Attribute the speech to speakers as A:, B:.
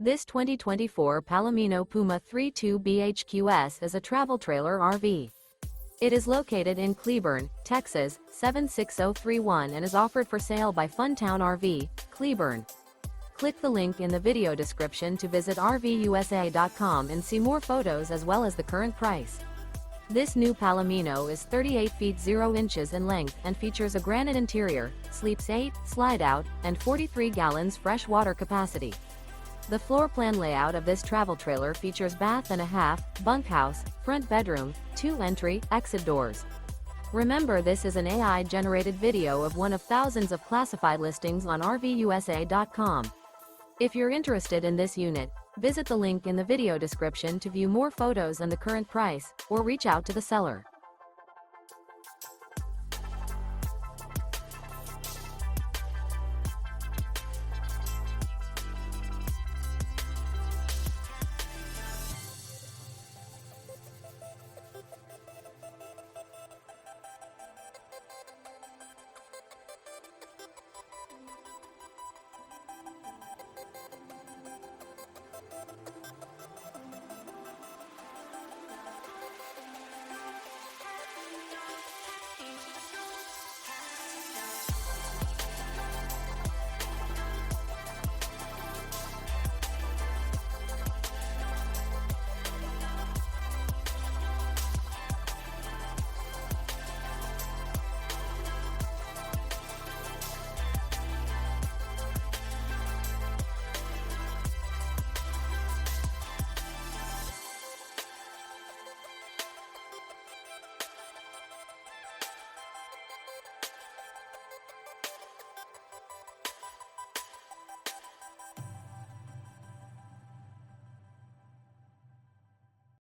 A: This 2024 Palomino Puma 3.2 BHQS is a travel trailer RV. It is located in Cleburne, Texas, 76031 and is offered for sale by Funtown RV, Cleburne. Click the link in the video description to visit RVUSA.com and see more photos as well as the current price. This new Palomino is 38 feet 0 inches in length and features a granite interior, sleeps 8, slide-out, and 43 gallons fresh water capacity. The floor plan layout of this travel trailer features bath and a half, bunkhouse, front bedroom, 2 entry, exit doors. Remember, this is an AI-generated video of one of thousands of classified listings on RVUSA.com. If you're interested in this unit, visit the link in the video description to view more photos and the current price, or reach out to the seller.